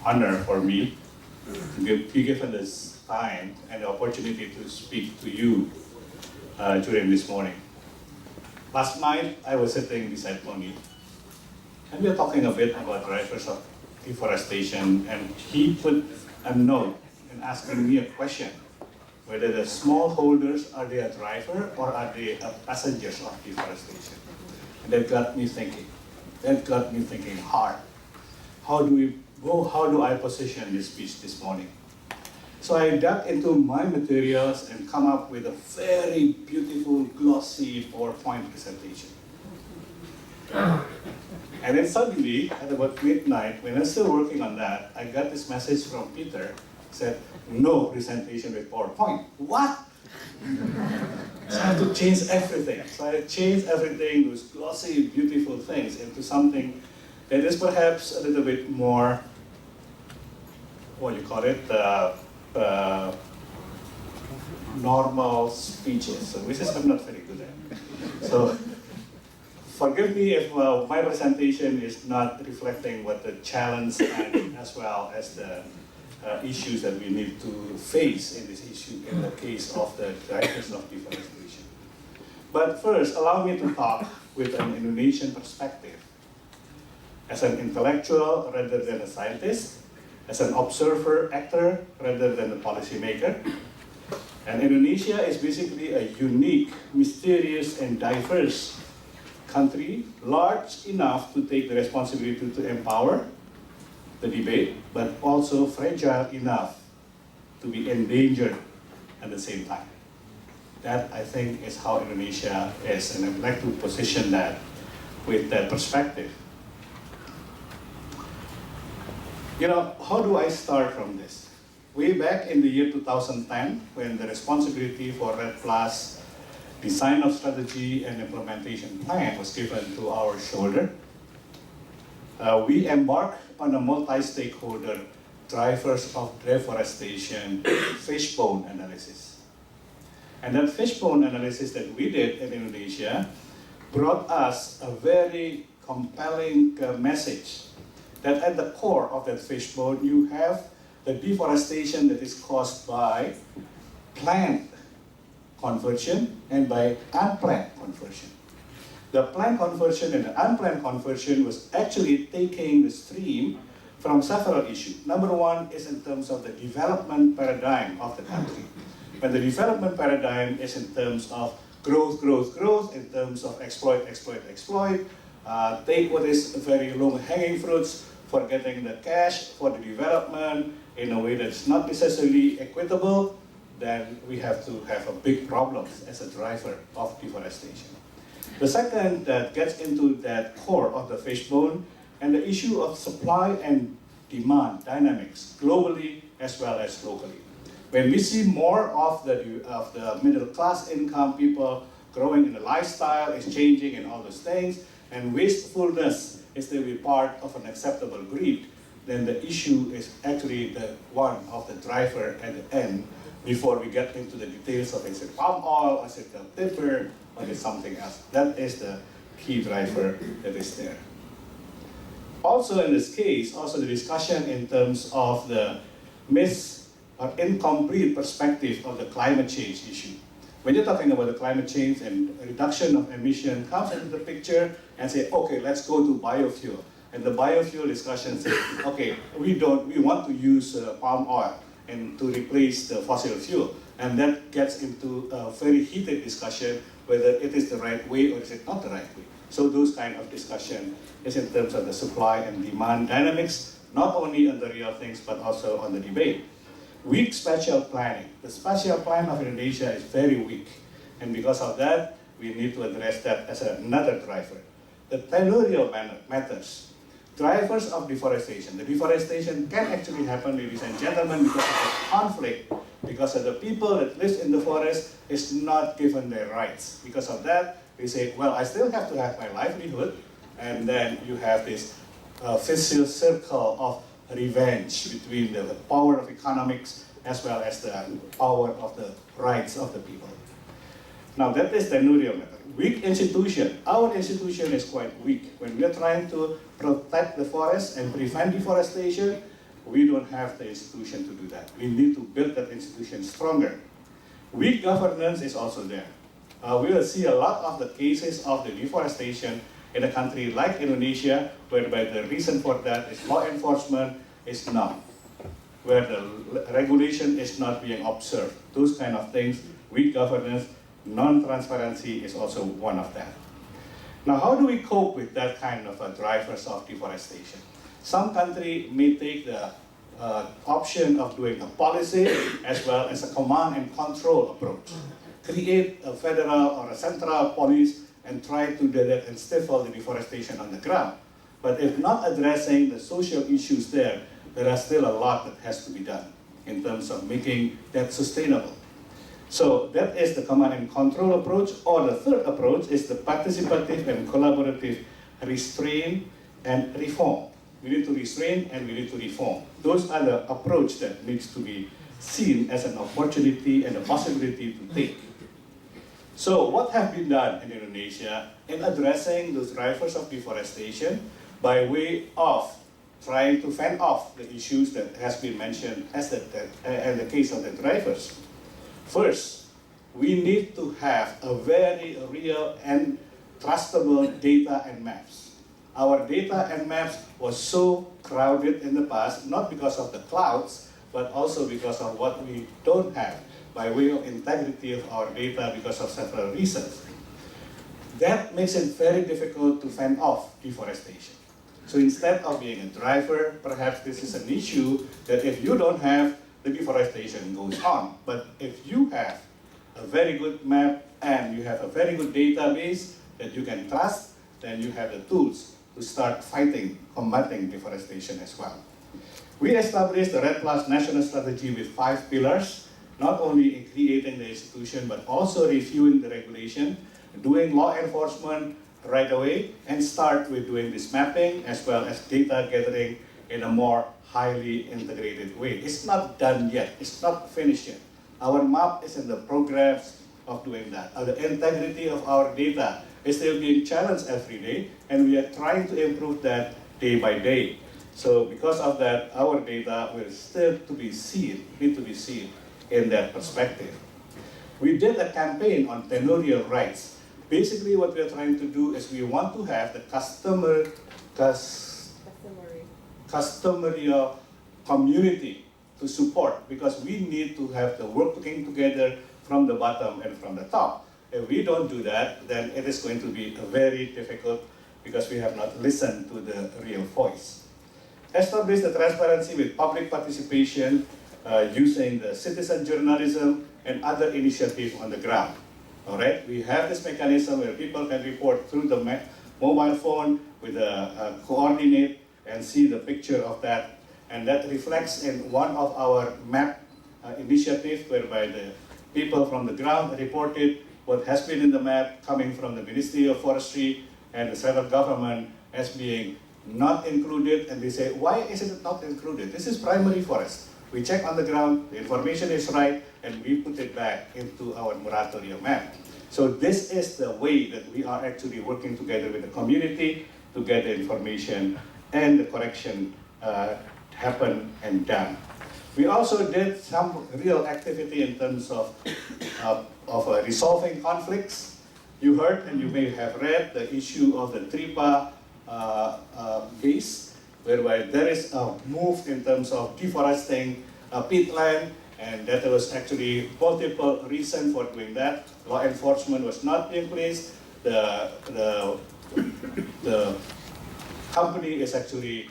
honor for me to be given this time and the opportunity to speak to you during this morning. Last night, I was sitting beside Tony, and we were talking a bit about drivers of deforestation, and he put a note and asking me a question, whether the smallholders, are they a driver or are they passengers of deforestation? And that got me thinking. That got me thinking hard. How do I position this speech this morning? So I dug into my materials and come up with a very beautiful, glossy PowerPoint presentation. And then suddenly, at about midnight, when I was still working on that, I got this message from Peter, said, no presentation with PowerPoint. What? So I have to change everything. So I changed everything, those glossy, beautiful things, into something that is perhaps a little bit more, what do you call it, normal speeches, which is I'm not very good at. So forgive me if my presentation is not reflecting what the challenge and as well as the issues that we need to face in this issue in the case of the drivers of deforestation. But first, allow me to talk with an Indonesian perspective, as an intellectual rather than a scientist, as an observer actor rather than a policymaker. And Indonesia is basically a unique, mysterious, and diverse country, large enough to take the responsibility to empower the debate, but also fragile enough to be endangered at the same time. That, I think, is how Indonesia is, and I'd like to position that with that perspective. You know, how do I start from this? Way back in the year 2010, when the responsibility for REDD+ design of strategy and implementation plan was given to our shoulder, we embarked on a multi-stakeholder drivers of deforestation fishbone analysis. And that fishbone analysis that we did in Indonesia brought us a very compelling message that at the core of that fishbone, you have the deforestation that is caused by planned conversion and by unplanned conversion. The planned conversion and the unplanned conversion was actually taking the stream from several issues. Number one is in terms of the development paradigm of the country. When the development paradigm is in terms of growth, in terms of exploit, take what is very low-hanging fruits for getting the cash for the development in a way that's not necessarily equitable, then we have to have a big problem as a driver of deforestation. The second that gets into that core of the fishbone and the issue of supply and demand dynamics globally as well as locally. When we see more of the middle class income people growing in the lifestyle is changing and all those things, and wastefulness is to be part of an acceptable greed, then the issue is actually the one of the driver at the end before we get into the details of is it palm oil, is it a timber, or is it something else. That is the key driver that is there. Also in this case, also the discussion in terms of the or incomplete perspective of the climate change issue. When you're talking about the climate change and reduction of emission comes into the picture and say, okay, let's go to biofuel. And the biofuel discussion says, okay, we want to use palm oil and to replace the fossil fuel. And that gets into a very heated discussion whether it is the right way or is it not the right way. So those kind of discussion is in terms of the supply and demand dynamics, not only on the real things, but also on the debate. Weak spatial planning. The spatial plan of Indonesia is very weak. And because of that, we need to address that as another driver. The tenurial matters. Drivers of deforestation. The deforestation can actually happen, ladies and gentlemen, because of the conflict, because of the people that live in the forest is not given their rights. Because of that, they say, well, I still have to have my livelihood, and then you have this vicious circle of revenge between the power of economics as well as the power of the rights of the people. Now that is the tenurial method. Weak institution. Our institution is quite weak. When we are trying to protect the forest and prevent deforestation, we don't have the institution to do that. We need to build that institution stronger. Weak governance is also there. We will see a lot of the cases of the deforestation in a country like Indonesia, whereby the reason for that is law enforcement is not, where the regulation is not being observed. Those kind of things, weak governance, non-transparency is also one of them. Now, how do we cope with that kind of drivers of deforestation? Some country may take the option of doing a policy as well as a command and control approach. Create a federal or a central police and try to do that and stifle the deforestation on the ground. But if not addressing the social issues there, there are still a lot that has to be done in terms of making that sustainable. So that is the command and control approach, or the third approach is the participative and collaborative restraint and reform. We need to restrain and we need to reform. Those are the approach that needs to be seen as an opportunity and a possibility to take. So what have been done in Indonesia in addressing those drivers of deforestation by way of trying to fend off the issues that has been mentioned as in the case of the drivers? First, we need to have a very real and trustable data and maps. Our data and maps was so crowded in the past, not because of the clouds, but also because of what we don't have by way of integrity of our data because of several reasons. That makes it very difficult to fend off deforestation. So instead of being a driver, perhaps this is an issue that if you don't have, the deforestation goes on. But if you have a very good map and you have a very good database that you can trust, then you have the tools to start fighting, combating deforestation as well. We established the REDD+ national strategy with 5 pillars, not only in creating the institution, but also reviewing the regulation, doing law enforcement right away, and start with doing this mapping as well as data gathering in a more highly integrated way. It's not done yet, it's not finished yet. Our map is in the progress of doing that. The integrity of our data is still being challenged every day, and we are trying to improve that day by day. So because of that, our data will still need to be seen in that perspective. We did a campaign on tenurial rights. Basically what we are trying to do is we want to have the customary community to support, because we need to have the working together from the bottom and from the top. If we don't do that, then it is going to be very difficult because we have not listened to the real voice. Establish the transparency with public participation using the citizen journalism and other initiatives on the ground. All right, we have this mechanism where people can report through the mobile phone with a coordinate and see the picture of that. And that reflects in one of our map initiatives whereby the people from the ground reported what has been in the map coming from the Ministry of Forestry and the federal government as being not included, and they say, why isn't it not included? This is primary forest. We check on the ground, the information is right, and we put it back into our moratorium map. So this is the way that we are actually working together with the community to get the information and the correction happen and done. We also did some real activity in terms of resolving conflicts. You heard and you may have read the issue of the TRIPA case, whereby there is a move in terms of deforesting peatland, and that there was actually multiple reasons for doing that. Law enforcement was not in place. The company is actually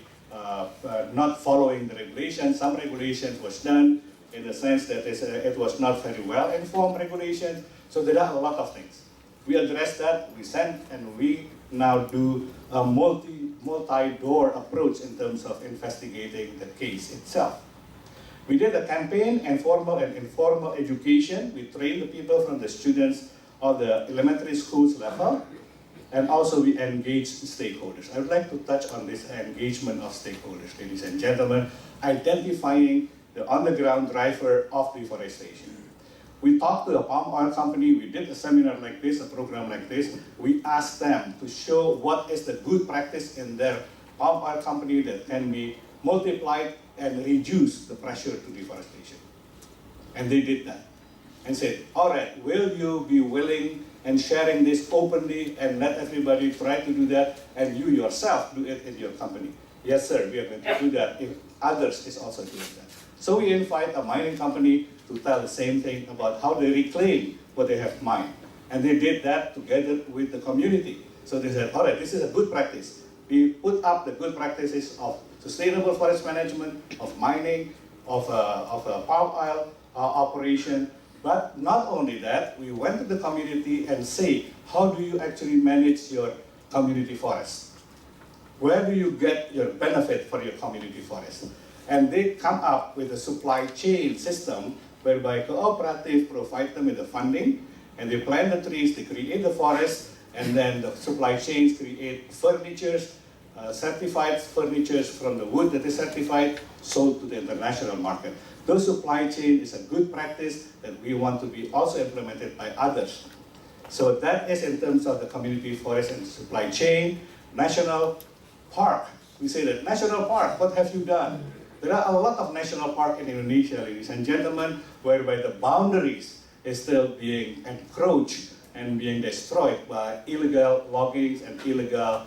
not following the regulations. Some regulations was done in the sense that it was not very well informed regulations. So there are a lot of things. We addressed that, we sent, and we now do a multi-door approach in terms of investigating the case itself. We did a campaign, formal and informal education. We trained the people from the students of the elementary schools level, and also we engaged stakeholders. I would like to touch on this engagement of stakeholders, ladies and gentlemen, identifying the on-the-ground driver of deforestation. We talked to a palm oil company, we did a seminar like this, a program like this. We asked them to show what is the good practice in their palm oil company that can be multiplied and reduce the pressure to deforestation. And they did that and said, all right, will you be willing and sharing this openly and let everybody try to do that and you yourself do it in your company? Yes, sir, we are going to do that if others is also doing that. So we invite a mining company to tell the same thing about how they reclaim what they have mined. And they did that together with the community. So they said, all right, this is a good practice. We put up the good practices of sustainable forest management, of mining, of palm oil operation. But not only that, we went to the community and say, how do you actually manage your community forest? Where do you get your benefit for your community forest? And they come up with a supply chain system whereby cooperative provide them with the funding, and they plant the trees, they create the forest, and then the supply chains create furnitures, certified furnitures from the wood that is certified, sold to the international market. Those supply chain is a good practice that we want to be also implemented by others. So that is in terms of the community forest and supply chain. National park, we say that national park, what have you done? There are a lot of national parks in Indonesia, ladies and gentlemen, whereby the boundaries is still being encroached and being destroyed by illegal loggings and illegal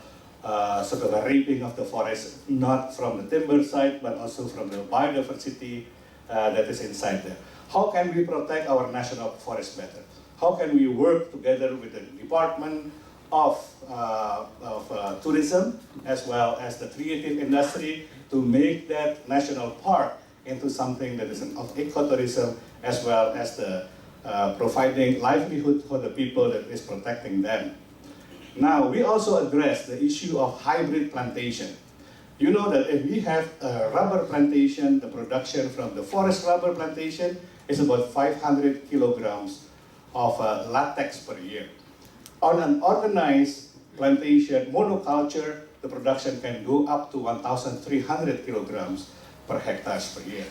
sort of a raping of the forest, not from the timber side, but also from the biodiversity that is inside there. How can we protect our national forest better? How can we work together with the Department of Tourism as well as the creative industry to make that national park into something that is of ecotourism as well as the providing livelihood for the people that is protecting them. Now, we also address the issue of hybrid plantation. You know that if we have a rubber plantation, the production from the forest rubber plantation is about 500 kilograms of latex per year. On an organized plantation, monoculture, the production can go up to 1,300 kilograms per hectare per year.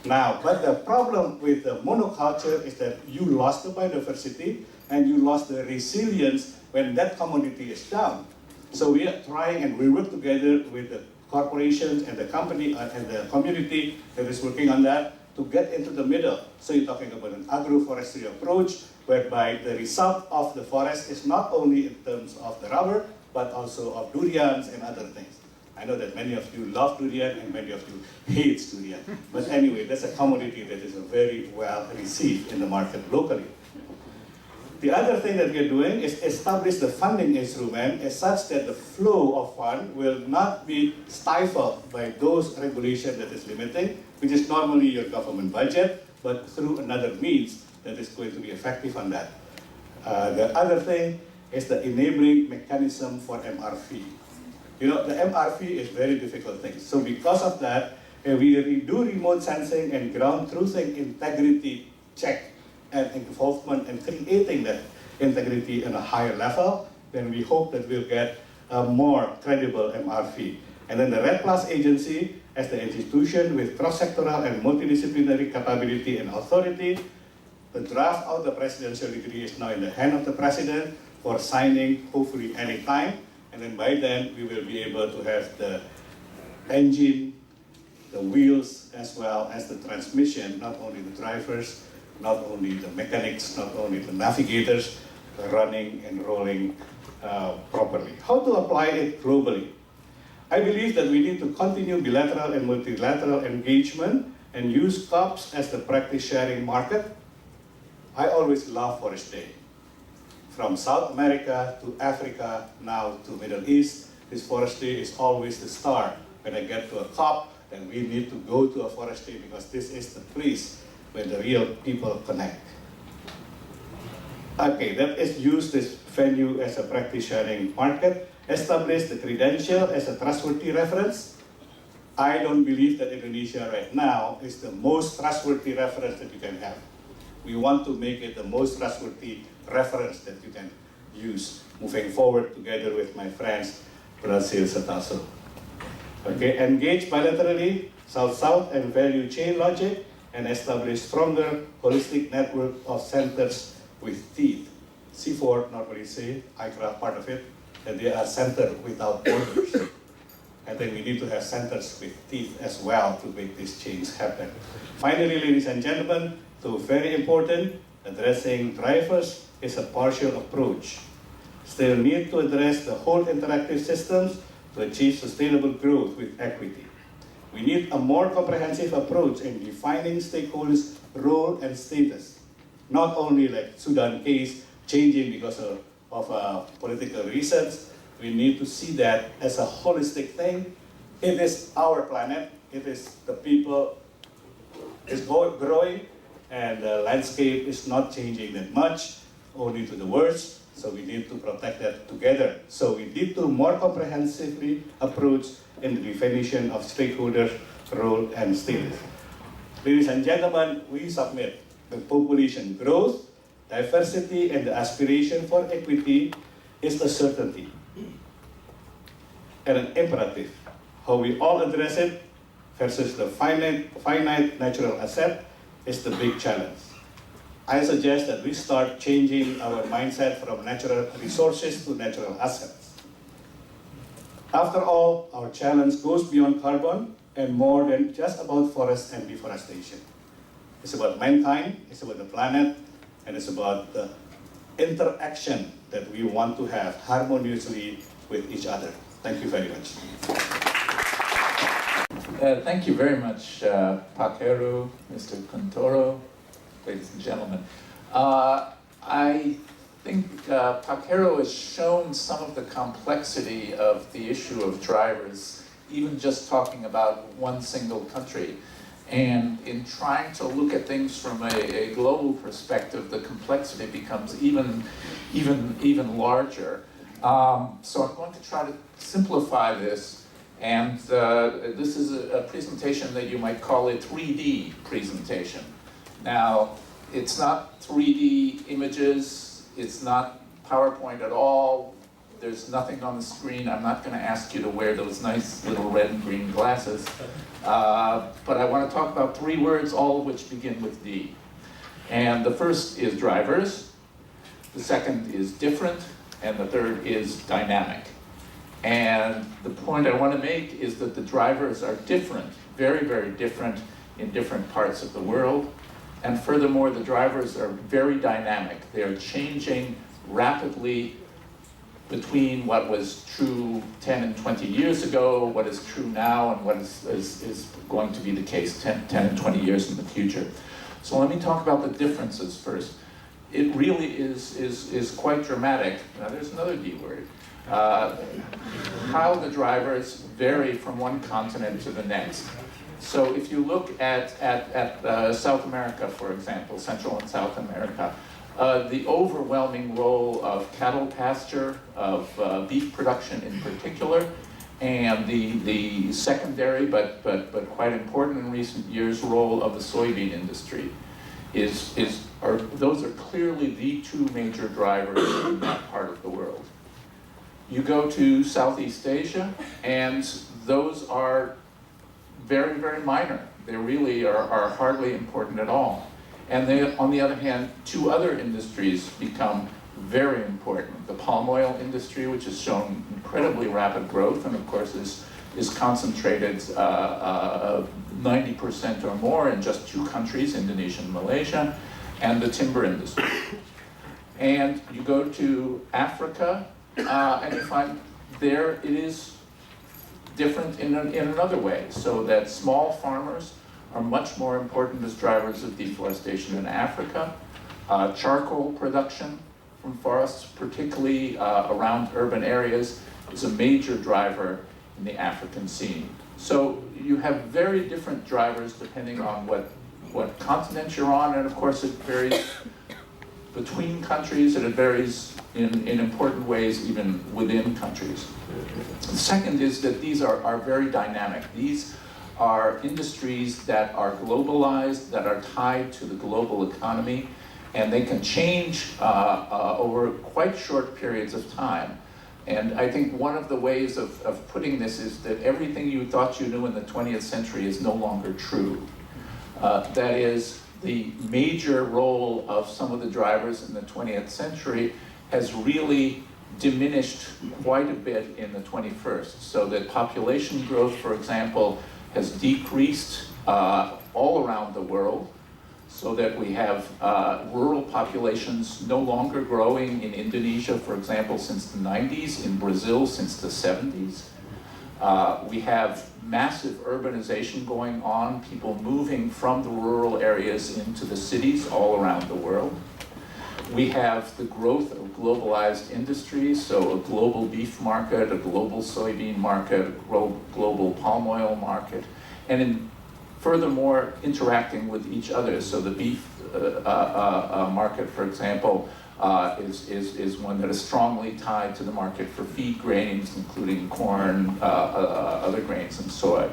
Now, but the problem with the monoculture is that you lost the biodiversity and you lost the resilience when that commodity is down. So we are trying and we work together with the corporations and the company and the community that is working on that to get into the middle. So you're talking about an agroforestry approach whereby the result of the forest is not only in terms of the rubber, but also of durians and other things. I know that many of you love durian and many of you hate durian. But anyway, that's a commodity that is very well received in the market locally. The other thing that we're doing is establish the funding instrument as such that the flow of fund will not be stifled by those regulations that is limiting, which is normally your government budget, but through another means that is going to be effective on that. The other thing is the enabling mechanism for MRV. You know, the MRV is very difficult thing. So because of that, we do remote sensing and ground truthing integrity check and involvement and creating that integrity in a higher level, then we hope that we'll get a more credible MRV. And then the Red Plus agency as the institution with cross-sectoral and multidisciplinary capability and authority. The draft of the presidential decree is now in the hand of the president for signing hopefully any time. And then by then we will be able to have the engine, the wheels, as well as the transmission, not only the drivers, not only the mechanics, not only the navigators, running and rolling properly. How to apply it globally? I believe that we need to continue bilateral and multilateral engagement and use COPs as the practice sharing market. I always love Forest Day. From South America to Africa, now to Middle East, this Forest Day is always the star. When I get to a COP, then we need to go to a Forest Day because this is the place where the real people connect. Okay, that is use this venue as a practice sharing market, establish the credential as a trustworthy reference. I don't believe that Indonesia right now is the most trustworthy reference that you can have. We want to make it the most trustworthy reference that you can use moving forward together with my friends, Brazil Setaso. Okay, engage bilaterally, South-South and value chain logic, and establish stronger holistic network of centers with teeth. C4 normally say, ICRA part of it, that they are centers without borders. I think we need to have centers with teeth as well to make this change happen. Finally, ladies and gentlemen, so very important, addressing drivers is a partial approach. Still need to address the whole interactive systems to achieve sustainable growth with equity. We need a more comprehensive approach in defining stakeholders' role and status. Not only like Sudan case changing because of political reasons, we need to see that as a holistic thing. It is our planet, it is the people, is growing, and the landscape is not changing that much, only to the worse, so we need to protect that together. So we need to more comprehensively approach in the definition of stakeholder role and status. Ladies and gentlemen, we submit the population growth, diversity, and the aspiration for equity is a certainty and an imperative. How we all address it versus the finite natural asset is the big challenge. I suggest that we start changing our mindset from natural resources to natural assets. After all, our challenge goes beyond carbon and more than just about forest and deforestation. It's about mankind, it's about the planet, and it's about the interaction that we want to have harmoniously with each other. Thank you very much. Thank you very much, Pak Heru, Mr. Kuntoro, ladies and gentlemen. I think Pak Heru has shown some of the complexity of the issue of drivers, even just talking about one single country. And in trying to look at things from a global perspective, the complexity becomes even larger. So I'm going to try to simplify this, and this is a presentation that you might call a 3D presentation. Now, it's not 3D images, it's not PowerPoint at all, there's nothing on the screen. I'm not going to ask you to wear those nice little red and green glasses, but I want to talk about 3 words, all of which begin with D. And the first is drivers, the second is different, and the third is dynamic. And the point I want to make is that the drivers are different, very, very different in different parts of the world. And furthermore, the drivers are very dynamic. They are changing rapidly between what was true 10 and 20 years ago, what is true now, and what is going to be the case 10 and 20 years in the future. So let me talk about the differences first. It really is quite dramatic. Now there's another D word. How the drivers vary from one continent to the next. So if you look at South America, for example, Central and South America, the overwhelming role of cattle pasture, of beef production in particular, and the secondary but quite important in recent years role of the soybean industry those are clearly the 2 major drivers in that part of the world. You go to Southeast Asia, and those are very, very minor. They really are hardly important at all. And they, on the other hand, 2 other industries become very important. The palm oil industry, which has shown incredibly rapid growth, and of course is concentrated 90% or more in just 2 countries, Indonesia and Malaysia, and the timber industry. And you go to Africa, and you find there it is different in another way, so that small farmers are much more important as drivers of deforestation in Africa. Charcoal production from forests, particularly around urban areas, is a major driver in the African scene. So you have very different drivers depending on what continent you're on, and of course it varies between countries, and it varies in important ways even within countries. The second is that these are very dynamic. These are industries that are globalized, that are tied to the global economy, and they can change over quite short periods of time. And I think one of the ways of putting this is that everything you thought you knew in the 20th century is no longer true. That is, the major role of some of the drivers in the 20th century has really diminished quite a bit in the 21st. So that population growth, for example, has decreased all around the world, so that we have rural populations no longer growing in Indonesia, for example, since the 90s, in Brazil since the 70s. We have massive urbanization going on, people moving from the rural areas into the cities all around the world. We have the growth of globalized industries, so a global beef market, a global soybean market, a global palm oil market, and furthermore interacting with each other. So the beef market, for example, is one that is strongly tied to the market for feed grains, including corn, other grains, and soy.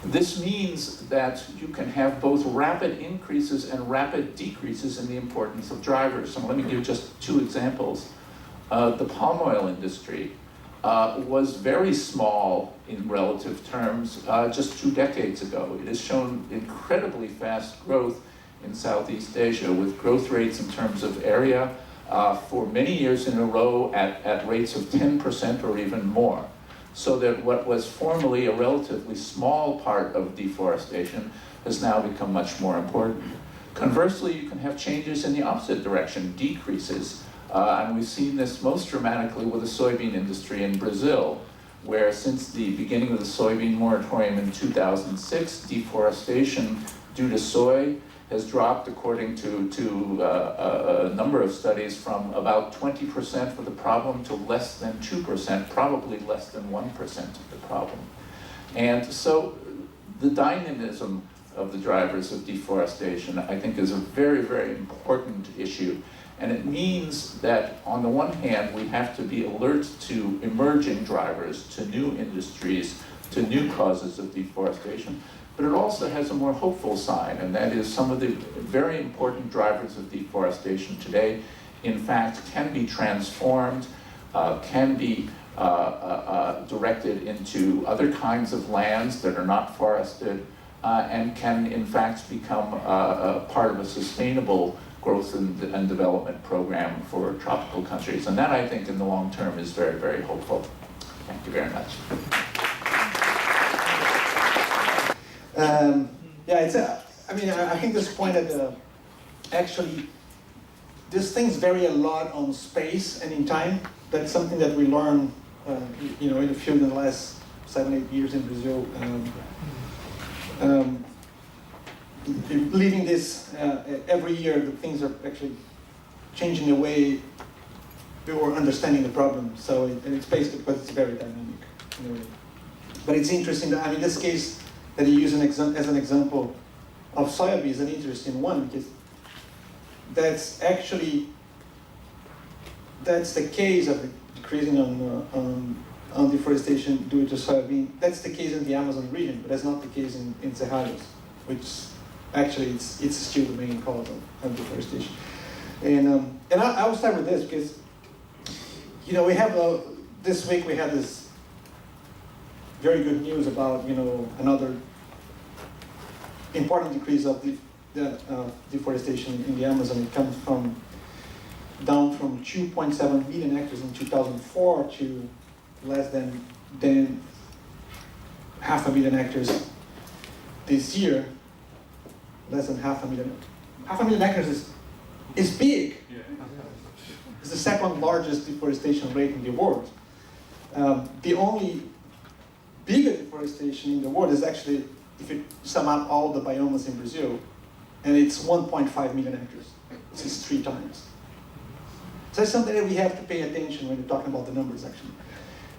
This means that you can have both rapid increases and rapid decreases in the importance of drivers. So let me give just two examples. The palm oil industry was very small in relative terms just 2 decades ago. It has shown incredibly fast growth in Southeast Asia, with growth rates in terms of area for many years in a row at rates of 10% or even more. So that what was formerly a relatively small part of deforestation has now become much more important. Conversely, you can have changes in the opposite direction, decreases. And we've seen this most dramatically with the soybean industry in Brazil, where since the beginning of the soybean moratorium in 2006, deforestation due to soy has dropped, according to a number of studies, from about 20% of the problem to less than 2%, probably less than 1% of the problem. And so the dynamism of the drivers of deforestation, I think, is a very, very important issue. And it means that, on the one hand, we have to be alert to emerging drivers, to new industries, to new causes of deforestation. But it also has a more hopeful side, and that is some of the very important drivers of deforestation today, in fact, can be transformed, can be directed into other kinds of lands that are not forested, and can, in fact, become a part of a sustainable growth and development program for tropical countries. And that, I think, in the long term is very, very hopeful. Thank you very much. I think this point that actually these things vary a lot on space and in time. That's something that we learn, in the field in the last 7-8 years in Brazil. Living this every year, the things are actually changing the way we were understanding the problem. So it's basically because it's very dynamic. But it's interesting that, this case that you use as an example of soybean is an interesting one, because that's the case of decreasing on deforestation due to soybean. That's the case in the Amazon region, but that's not the case in Cerrados, which actually it's still the main cause of deforestation. And I will start with this, because we have this week we had this very good news about another important decrease of deforestation in the Amazon. It comes down from 2.7 million hectares in 2004 to less than half a million hectares this year. Less than half a million. Half a million hectares is big. Yeah. It's the second largest deforestation rate in the world. The only bigger deforestation in the world is actually, if you sum up all the biomes in Brazil, and it's 1.5 million hectares. This is 3 times. So that's something that we have to pay attention when you're talking about the numbers, actually.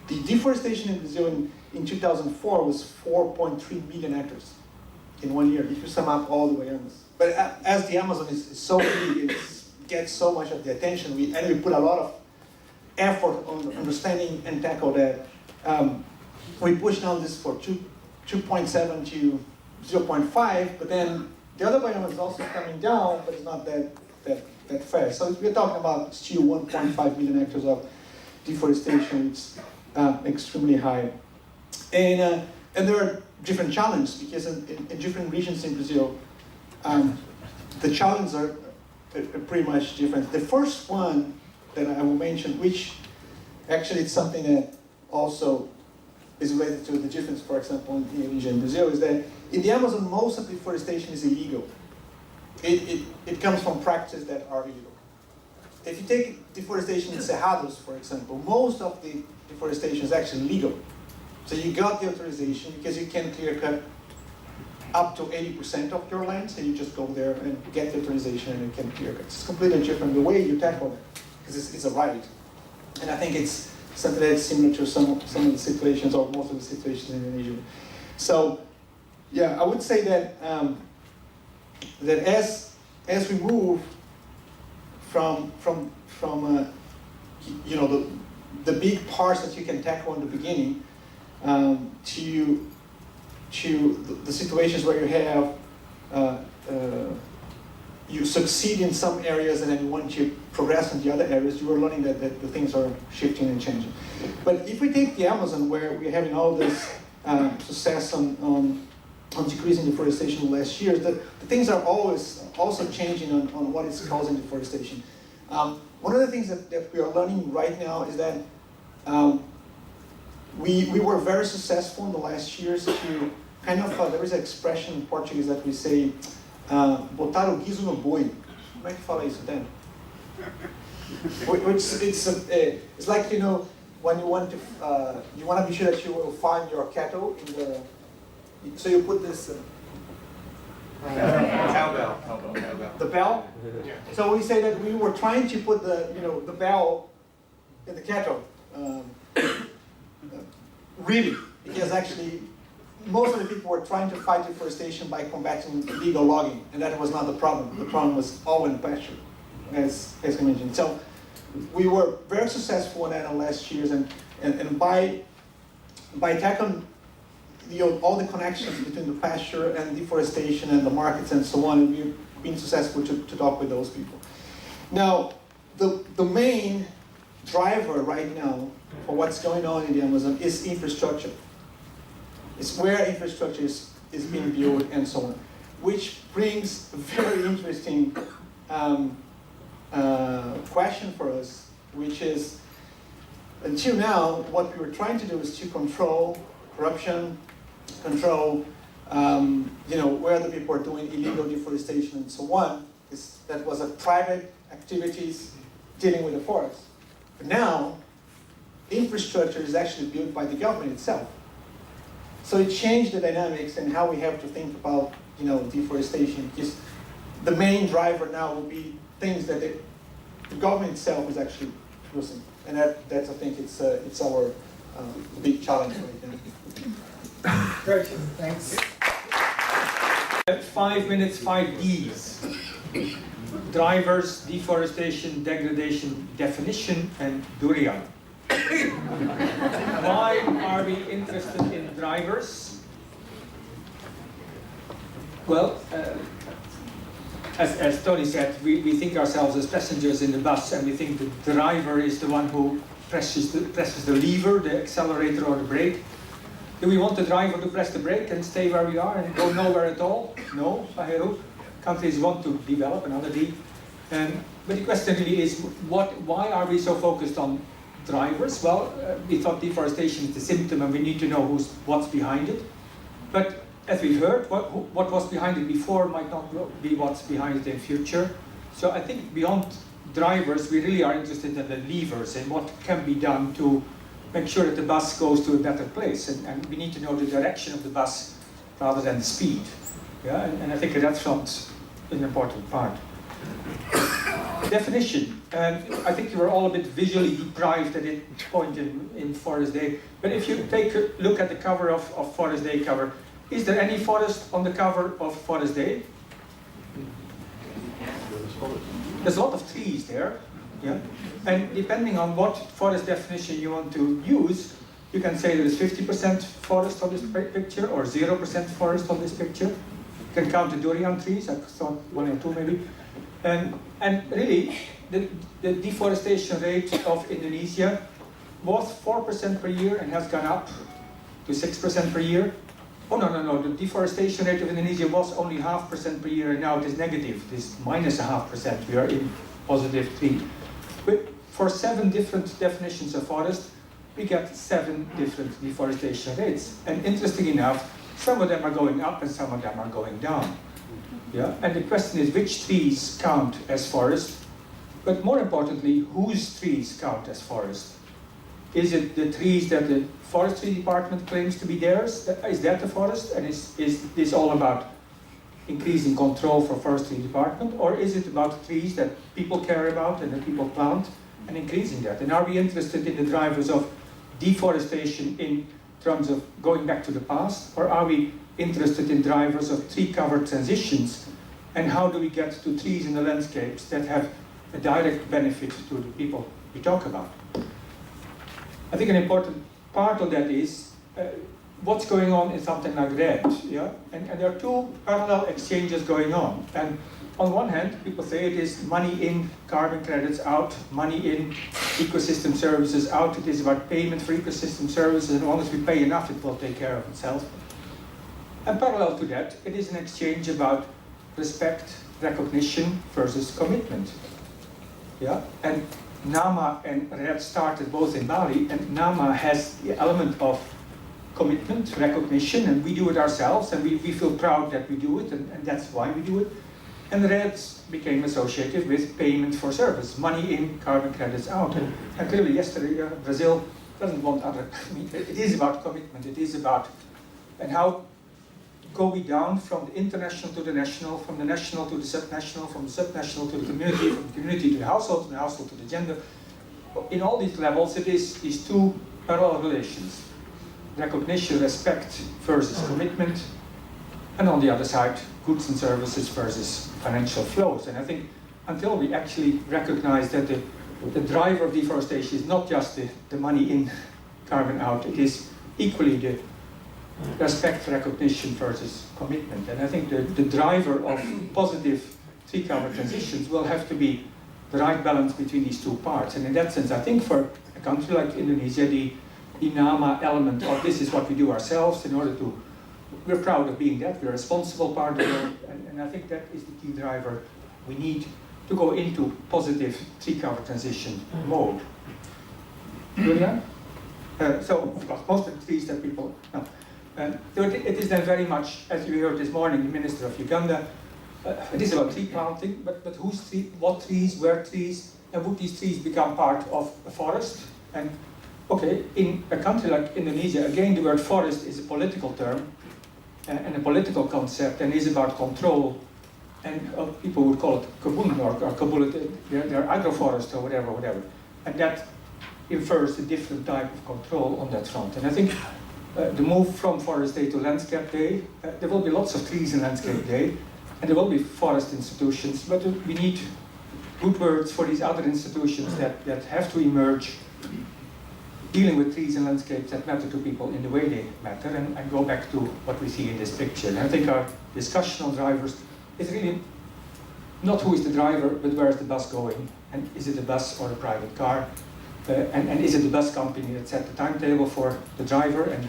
The deforestation in Brazil in 2004 was 4.3 million hectares in 1 year, if you sum up all the biomes. But as the Amazon is so big, it gets so much of the attention, we put a lot of effort on understanding and tackle that. We push down this for 2.7 to 0.5, but then the other biome is also coming down, but it's not that fast. So we're talking about still 1.5 million hectares of deforestation. It's extremely high. And And there are different challenges, because in different regions in Brazil, the challenges are pretty much different. The first one that I will mention, which actually it's something that also is related to the difference, for example, in Indonesia and Brazil, is that in the Amazon, most of deforestation is illegal. It comes from practices that are illegal. If you take deforestation in cerrados, for example, most of the deforestation is actually legal. So you got the authorization because you can clear cut up to 80% of your land, so you just go there and get the authorization and you can clear cut. It's completely different the way you tackle it, because it's a right. And I think it's something that's similar to some of the situations, or most of the situations in Indonesia. So, yeah, I would say that that as we move from you know, the big parts that you can tackle in the beginning, to the situations where you have you succeed in some areas and then you want to progress in the other areas, you are learning that the things are shifting and changing. But if we take the Amazon, where we're having all this success on decreasing deforestation in the last years, the things are always also changing on what is causing deforestation. One of the things that we are learning right now is that we were very successful in the last years to kind of, there is an expression in Portuguese that we say, botar o guiso no boi. Como é que fala isso, Dan? It's like, you know, when you want to be sure that you will find your cattle in the, so you put this Cowbell. the bell. So we say that we were trying to put the bell in the cattle. Really, because actually most of the people were trying to fight deforestation by combating illegal logging, and that was not the problem. The problem was all in pasture, as I mentioned. So we were very successful in that in the last years, and by tackling all the connections between the pasture and deforestation and the markets and so on, we've been successful to talk with those people. Now, the main driver right now for what's going on in the Amazon is infrastructure. It's where infrastructure is being built and so on, which brings a very interesting question for us, which is, until now, what we were trying to do is to control corruption, control where the people are doing illegal deforestation and so on. That was a private activities dealing with the forest. But now, infrastructure is actually built by the government itself. So it changed the dynamics and how we have to think about deforestation, because the main driver now will be things that the government itself is actually producing. And that's I think it's our big challenge right now. Great, thanks. 5 minutes, 5 Ds. Drivers, deforestation, degradation, definition, and durian. Why are we interested in drivers? Well, as Tony said, we think ourselves as passengers in the bus, and we think the driver is the one who presses the lever, the accelerator or the brake. Do we want the driver to press the brake and stay where we are and go nowhere at all? No, I hope. Countries want to develop, another D. But the question really is, why are we so focused on drivers? Well, we thought deforestation is the symptom and we need to know what's behind it. But as we heard, what was behind it before might not be what's behind it in future. So I think beyond drivers, we really are interested in the levers and what can be done to make sure that the bus goes to a better place. And we need to know the direction of the bus rather than the speed. Yeah? And I think that's not an important part. Definition. I think you were all a bit visually deprived at this point in Forest Day. But if you take a look at the cover of Forest Day cover, is there any forest on the cover of Forest Day? There's a lot of trees there. Yeah? And depending on what forest definition you want to use, you can say there is 50% forest on this picture or 0% forest on this picture. You can count the durian trees, I thought 1 or 2 maybe. And really, the deforestation rate of Indonesia was 4% per year and has gone up to 6% per year. Oh, no, the deforestation rate of Indonesia was only 0.5% per year, and now it is negative. It is minus 0.5%. We are in positive 3. But for 7 different definitions of forest, we get 7 different deforestation rates. And interesting enough, some of them are going up and some of them are going down. Yeah? And the question is, which trees count as forest? But more importantly, whose trees count as forest? Is it the trees that the forestry department claims to be theirs? Is that the forest? And is this all about increasing control for forestry department? Or is it about trees that people care about and that people plant and increasing that? And are we interested in the drivers of deforestation in terms of going back to the past? Or are we interested in drivers of tree-covered transitions? And how do we get to trees in the landscapes that have a direct benefit to the people we talk about? I think an important part of that is what's going on in something like RED, yeah? And there are 2 parallel exchanges going on. And on one hand, people say it is money in, carbon credits out, money in, ecosystem services out. It is about payment for ecosystem services, and as long as we pay enough, it will take care of itself. And parallel to that, it is an exchange about respect, recognition versus commitment. Yeah? And NAMA and RED started both in Bali, and NAMA has the element of commitment, recognition, and we do it ourselves, and we feel proud that we do it, and that's why we do it. And RED became associated with payment for service, money in, carbon credits out. And clearly yesterday, Brazil doesn't want other, I mean, it is about commitment, it is about, and how go we down from the international to the national, from the national to the subnational, from the subnational to the community, from the community to the household to the gender. In all these levels, it is these 2 parallel relations. Recognition, respect versus commitment, and on the other side, goods and services versus financial flows. And I think until we actually recognize that the driver of deforestation is not just the money in, carbon out, it is equally the respect, recognition versus commitment. And I think the driver of positive tree-cover transitions will have to be the right balance between these 2 parts. And in that sense, I think for a country like Indonesia, the NAMA element of this is what we do ourselves in order to, we're proud of being that, we're a responsible part of it, and I think that is the key driver we need to go into positive tree-cover transition mode. Julia? So, of course, most of the trees that people know. So it is then very much, as we heard this morning, the Minister of Uganda, it is about tree planting, but whose tree, what trees, where trees, and would these trees become part of a forest? And okay, in a country like Indonesia, again, the word forest is a political term and a political concept, and is about control. And people would call it kebun or kabul, they're agroforest or whatever. And that infers a different type of control on that front. And I think the move from Forest Day to Landscape Day, there will be lots of trees in Landscape Day, and there will be forest institutions, but we need good words for these other institutions that have to emerge, dealing with trees and landscapes that matter to people in the way they matter, and go back to what we see in this picture. And I think our discussion on drivers is really not who is the driver, but where is the bus going, and is it a bus or a private car? And is it the bus company that set the timetable for the driver, and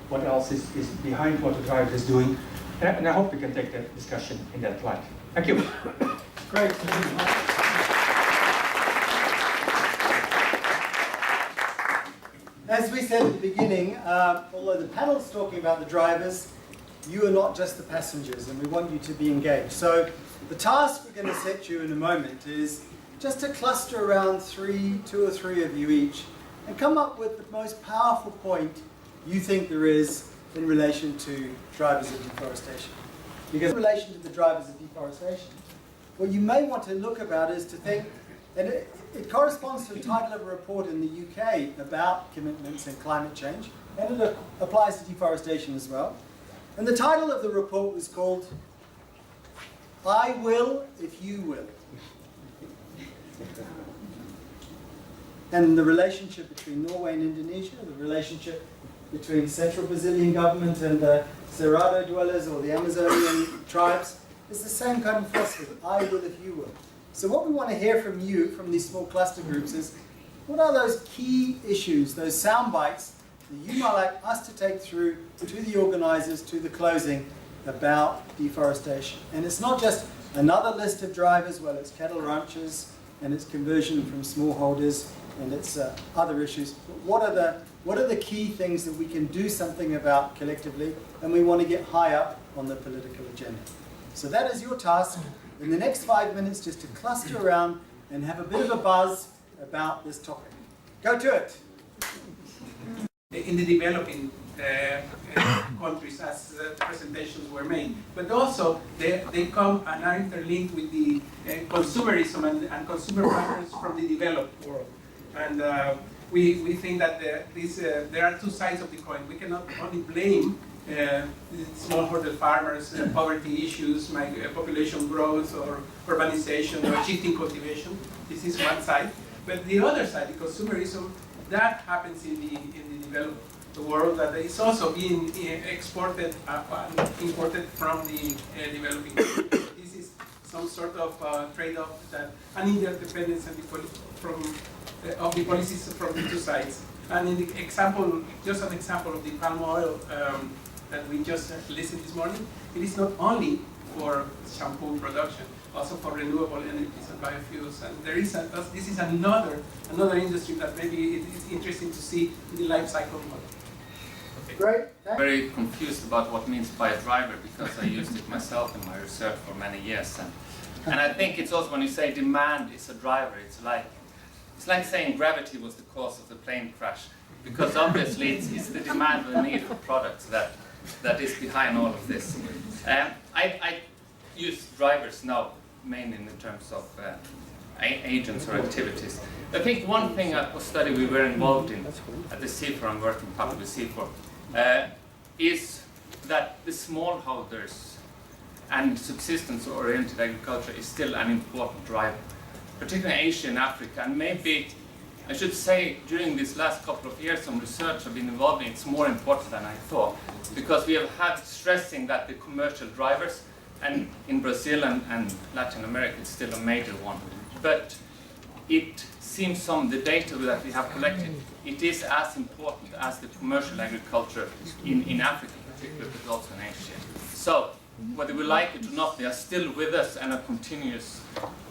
what else is behind what the driver is doing? And I hope we can take that discussion in that light. Thank you. Great. As we said at the beginning, although the panel's talking about the drivers, you are not just the passengers, and we want you to be engaged. So the task we're going to set you in a moment is just to cluster around 2 or 3 of you each, and come up with the most powerful point you think there is in relation to drivers of deforestation. Because in relation to the drivers of deforestation, what you may want to look about is to think, and it corresponds to the title of a report in the UK about commitments and climate change, and it applies to deforestation as well. And the title of the report was called, I Will If You Will. And the relationship between Norway and Indonesia, the relationship between central Brazilian government and the Cerrado dwellers or the Amazonian tribes, is the same kind of philosophy, I will if you will. So what we want to hear from you, from these small cluster groups, is what are those key issues, those sound bites that you might like us to take through to the organisers, to the closing, about deforestation. And it's not just another list of drivers, well, it's cattle ranchers and its conversion from smallholders and its other issues. But what are the key things that we can do something about collectively, and we want to get high up on the political agenda? So that is your task in the next 5 minutes, just to cluster around and have a bit of a buzz about this topic. Go to it. In the developing countries, as presentations were made, but also they come and are interlinked with the consumerism and consumer patterns from the developed world. And we think that there are two sides of the coin. We cannot only blame smallholder farmers, poverty issues, population growth, or urbanization, or shifting cultivation. This is one side. But the other side, the consumerism, that happens in the developed world, that is also being exported and imported from the developing world. This is some sort of trade-off that an interdependence of the policies from the two sides. And in the example, just an example of the palm oil that we just listened this morning, it is not only for shampoo production, also for renewable energies and biofuels. And there is this is another industry that maybe it's interesting to see in the life cycle model. Great. I'm very confused about what means by a driver, because I used it myself in my research for many years. And I think it's also when you say demand is a driver, it's like saying gravity was the cause of the plane crash, because obviously it's the demand and the need for products that is behind all of this. I use drivers now mainly in terms of agents or activities. I think one thing, a study we were involved in at the CIFOR, I'm working partly with CIFOR, is that the smallholders and subsistence-oriented agriculture is still an important driver, particularly in Asia and Africa. And maybe, I should say, during these last couple of years, some research I've been involved in, it's more important than I thought, because we have had stressing that the commercial drivers, and in Brazil and Latin America, it's still a major one. But it seems from the data that we have collected, it is as important as the commercial agriculture in Africa, particularly, but also in Asia. So, whether we like it or not, they are still with us and a continuous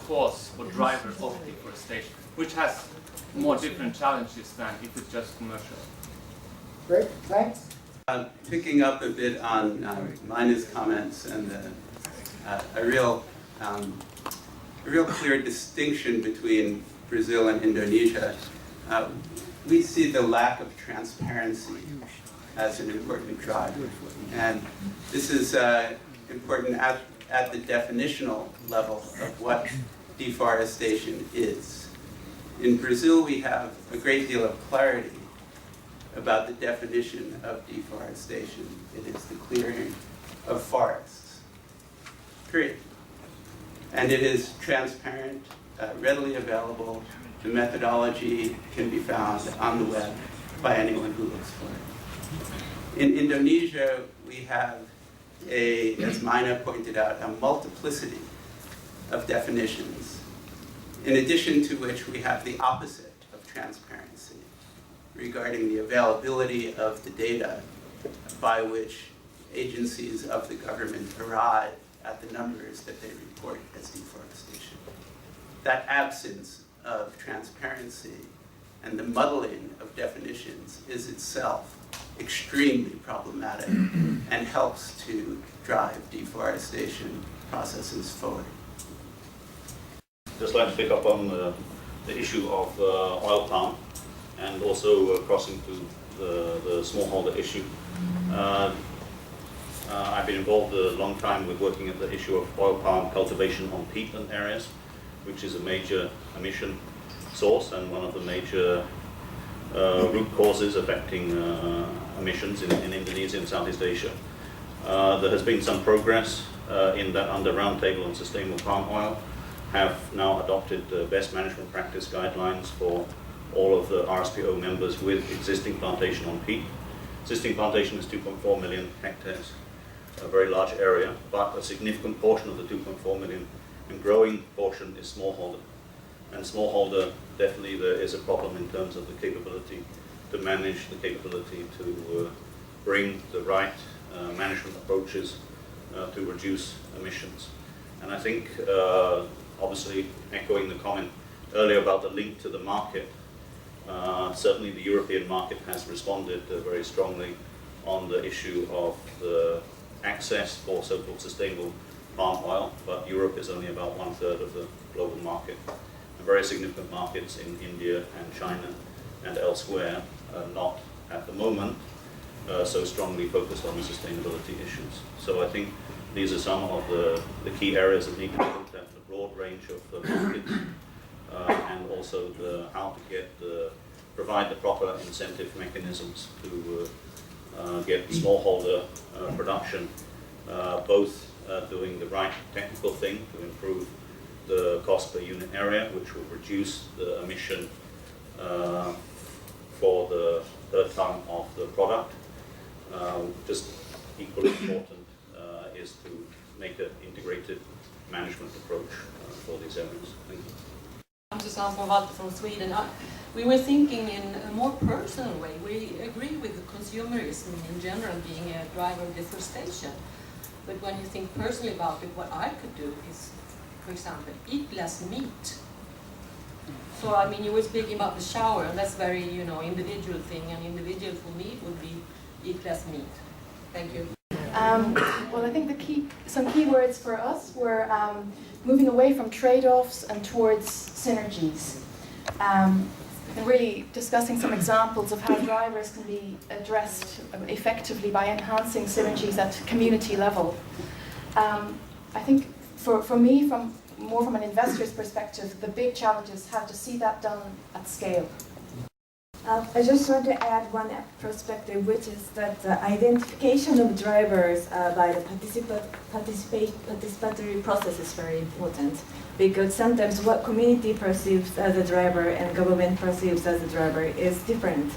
cause or driver of deforestation, which has more different challenges than if it's just commercial. Great, thanks. Picking up a bit on Mina's comments and a real clear distinction between Brazil and Indonesia, we see the lack of transparency as an important driver. And this is important at the definitional level of what deforestation is. In Brazil, we have a great deal of clarity about the definition of deforestation. It is the clearing of forests, period. And it is transparent, readily available. The methodology can be found on the web by anyone who looks for it. In Indonesia, we have as Mina pointed out, a multiplicity of definitions, in addition to which we have the opposite of transparency regarding the availability of the data by which agencies of the government arrive at the numbers that they report as deforestation. That absence of transparency and the muddling of definitions is itself extremely problematic and helps to drive deforestation processes forward. Just like to pick up on the issue of oil palm and also crossing to the smallholder issue. I've been involved a long time with working at the issue of oil palm cultivation on peatland areas, which is a major emission source and one of the major root causes affecting emissions in Indonesia and Southeast Asia. There has been some progress in that under Roundtable on Sustainable Palm Oil have now adopted the best management practice guidelines for all of the RSPO members with existing plantation on peat. Existing plantation is 2.4 million hectares, a very large area, but a significant portion of the 2.4 million and growing portion is smallholder. And smallholder, definitely there is a problem in terms of the capability to manage, the capability to bring the right management approaches to reduce emissions. And I think, obviously, echoing the comment earlier about the link to the market, certainly the European market has responded very strongly on the issue of the access for so-called sustainable palm oil, but Europe is only about 1/3 of the global market. And very significant markets in India and China and elsewhere are not, at the moment, so strongly focused on the sustainability issues. So I think these are some of the key areas that need to be looked at, the broad range of markets, and also how to provide the proper incentive mechanisms to get smallholder production, both doing the right technical thing to improve the cost per unit area, which will reduce the emission for the per ton of the product. Just equally important is to make an integrated management approach for these areas. Thank you. I'm Susanne von Walter from Sweden. We were thinking in a more personal way. We agree with consumerism in general being a driver of deforestation. But when you think personally about it, what I could do is, for example, eat less meat. So, I mean, you were speaking about the shower, and that's very, individual thing. And individual for me would be eat less meat. Thank you. Well, I think some key words for us were moving away from trade-offs and towards synergies. And really discussing some examples of how drivers can be addressed effectively by enhancing synergies at community level. I think for me, from an investor's perspective, the big challenge is how to see that done at scale. I just want to add one perspective, which is that the identification of drivers by the participatory process is very important, because sometimes what community perceives as a driver and government perceives as a driver is different.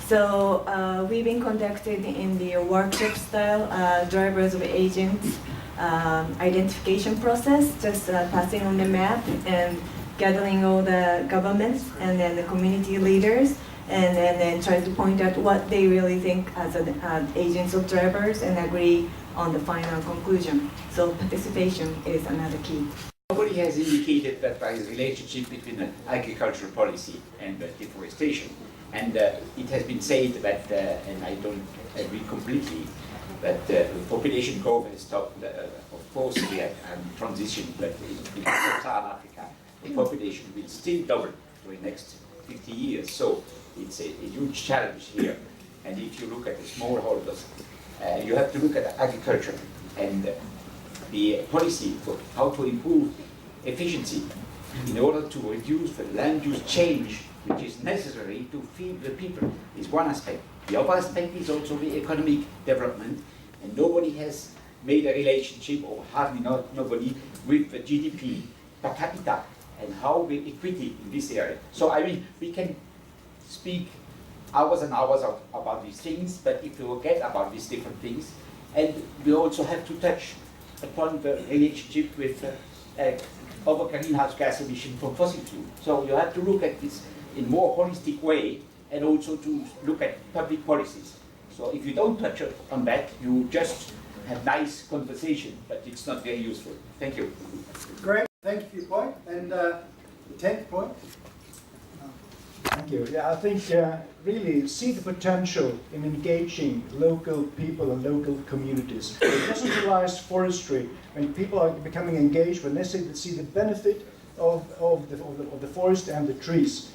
So we've been conducting in the workshop style drivers of agents identification process, just passing on the map and gathering all the governments and then the community leaders, and then try to point out what they really think as agents of drivers and agree on the final conclusion. So participation is another key. Nobody has indicated that there is a relationship between the agricultural policy and deforestation. And it has been said that, and I don't agree completely, that population growth has stopped. Of course, we have transition, but in Sub-Saharan Africa, the population will still double for the next 50 years. So it's a huge challenge here. And if you look at the smallholders, you have to look at agriculture and the policy for how to improve efficiency in order to reduce the land use change, which is necessary to feed the people, is one aspect. The other aspect is also the economic development, and nobody has made a relationship, or hardly nobody, with the GDP per capita and how the equity in this area. So I mean, we can speak hours and hours about these things, but if we forget about these different things, and we also have to touch upon the relationship with other greenhouse gas emission from fossil fuel. So you have to look at this in more holistic way, and also to look at public policies. So if you don't touch on that, you just have nice conversation, but it's not very useful. Thank you. Great, thank you for your point. And the 10th point? Thank you. Yeah, I think really see the potential in engaging local people and local communities. Decentralized forestry, when people are becoming engaged, when they see the benefit of the forest and the trees,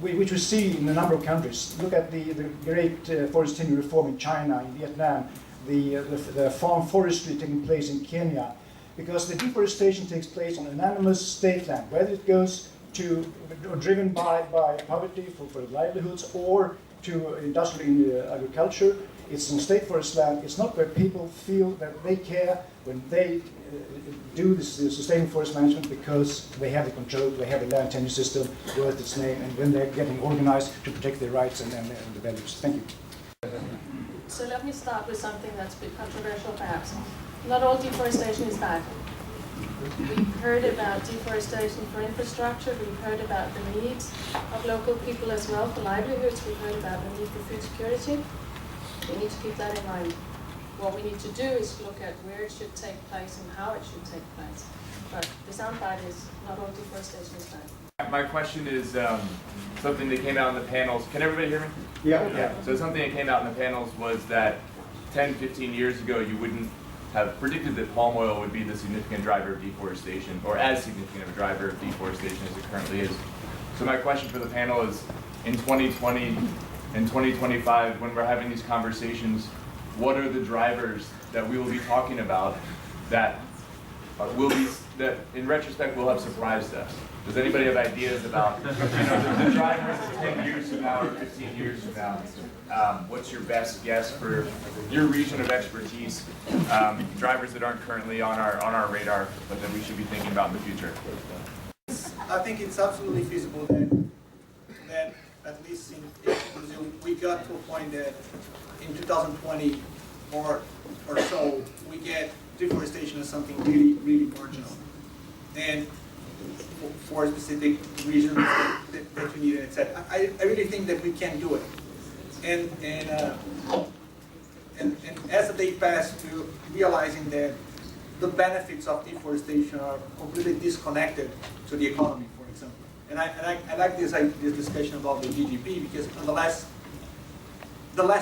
which we see in a number of countries. Look at the great forest tenure reform in China, in Vietnam, the farm forestry taking place in Kenya, because the deforestation takes place on anonymous state land, whether it goes to driven by poverty for livelihoods or to industrial agriculture. It's on state forest land. It's not where people feel that they care when they do this sustainable forest management, because they have the control, they have a land tenure system worth its name, and when they're getting organized to protect their rights and the values. Thank you. So let me start with something that's a bit controversial perhaps. Not all deforestation is bad. We've heard about deforestation for infrastructure. We've heard about the needs of local people as well for livelihoods. We've heard about the need for food security. We need to keep that in mind. What we need to do is look at where it should take place and how it should take place. But the soundbite is not all deforestation is bad. My question is something that came out in the panels. Can everybody hear me? Yeah. So something that came out in the panels was that 10, 15 years ago, you wouldn't have predicted that palm oil would be the significant driver of deforestation, or as significant of a driver of deforestation as it currently is. So my question for the panel is, in 2020 and 2025, when we're having these conversations, what are the drivers that we will be talking about that that in retrospect will have surprised us? Does anybody have ideas about the drivers 10 years from now or 15 years from now? What's your best guess for your region of expertise? Drivers that aren't currently on our radar, but that we should be thinking about in the future. I think it's absolutely feasible that at least in Brazil, we got to a point that in 2020 or so, we get deforestation as something really, really marginal. And for specific reasons that you need, etc. I really think that we can do it. And as the day passed, we're realizing that the benefits of deforestation are completely disconnected to the economy, for example. And I like this discussion about the GDP because in the last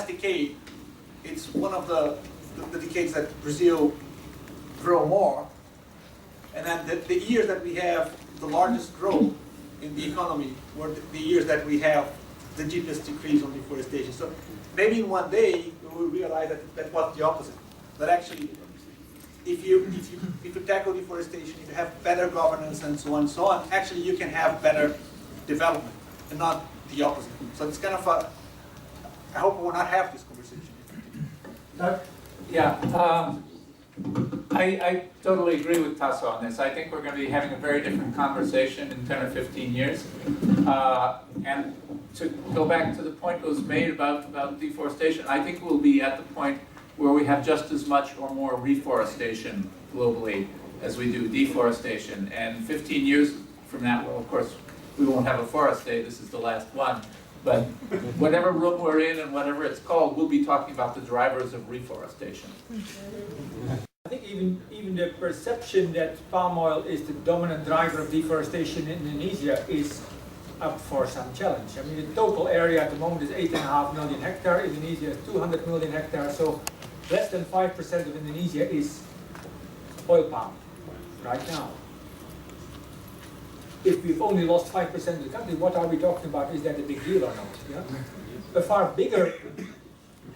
decade, it's one of the decades that Brazil grew more. And then the years that we have the largest growth in the economy were the years that we have the deepest decrease on deforestation. So maybe in one day we will realize that was the opposite. That actually, if you tackle deforestation, if you have better governance and so on, actually you can have better development and not the opposite. So it's kind of a, I hope we will not have this conversation. Yeah. I totally agree with Tasso on this. I think we're going to be having a very different conversation in 10 or 15 years. And to go back to the point that was made about deforestation, I think we'll be at the point where we have just as much or more reforestation globally as we do deforestation. And 15 years from now, well, of course, we won't have a forest day. This is the last one. But whatever room we're in and whatever it's called, we'll be talking about the drivers of reforestation. I think even the perception that palm oil is the dominant driver of deforestation in Indonesia is up for some challenge. I mean, the total area at the moment is 8.5 million hectares. Indonesia is 200 million hectares, so less than 5% of Indonesia is oil palm right now. If we've only lost 5% of the country, what are we talking about? Is that a big deal or not? Yeah? A far bigger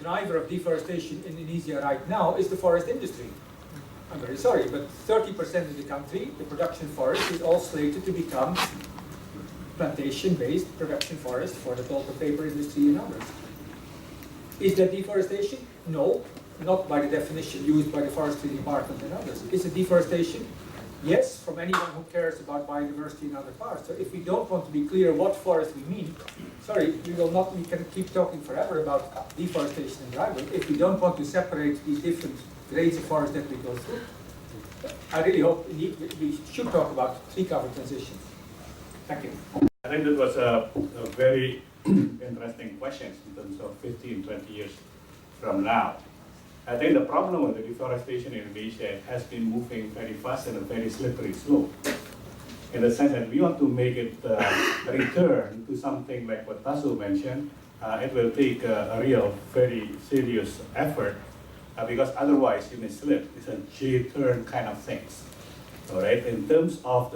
driver of deforestation in Indonesia right now is the forest industry. I'm very sorry, but 30% of the country, the production forest, is all slated to become plantation-based production forest for the pulp and paper industry and others. Is that deforestation? No, not by the definition used by the forestry department and others. Is it deforestation? Yes, from anyone who cares about biodiversity in other parts. So if we don't want to be clear what forest we mean, sorry, we can keep talking forever about deforestation and driving. If we don't want to separate these different grades of forest that we go through, I really hope indeed we should talk about tree cover transition. Thank you. I think that was a very interesting question in terms of 15, 20 years from now. I think the problem with the deforestation in Indonesia has been moving very fast and a very slippery slope. In the sense that we want to make it return to something like what Tasso mentioned, it will take a real, very serious effort because otherwise you may slip. It's a J-turn kind of things. All right. In terms of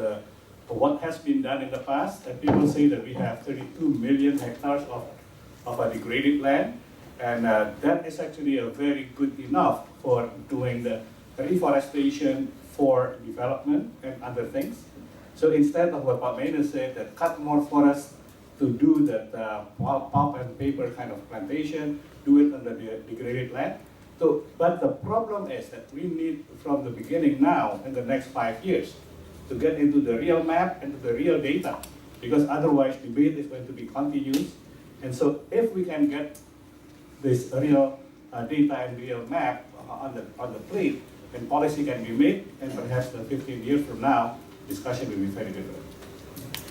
what has been done in the past, people say that we have 32 million hectares of a degraded land. And that is actually a very good enough for doing the reforestation for development and other things. So instead of what Pak Mena said, that cut more forests to do that pulp and paper kind of plantation, do it on the degraded land. So, but the problem is that we need from the beginning now in the next 5 years to get into the real map and the real data, because otherwise debate is going to be continuous. And so if we can get this real data and real map on the plate, and policy can be made, and perhaps 15 years from now, discussion will be very different.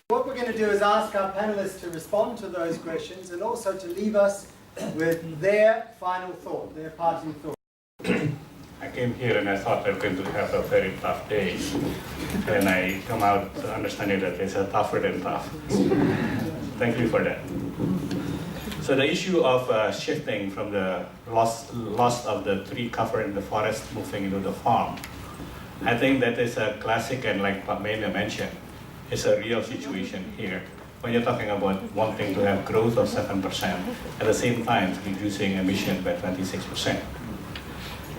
What we're going to do is ask our panelists to respond to those questions and also to leave us with their final thought, their parting thought. I came here and I thought I'm going to have a very tough day. And I come out understanding that it's a tougher than tough. Thank you for that. So the issue of shifting from the loss of the tree cover in the forest moving into the farm, I think that is a classic, and like Pamela mentioned, it's a real situation here. When you're talking about wanting to have growth of 7%, at the same time reducing emission by 26%.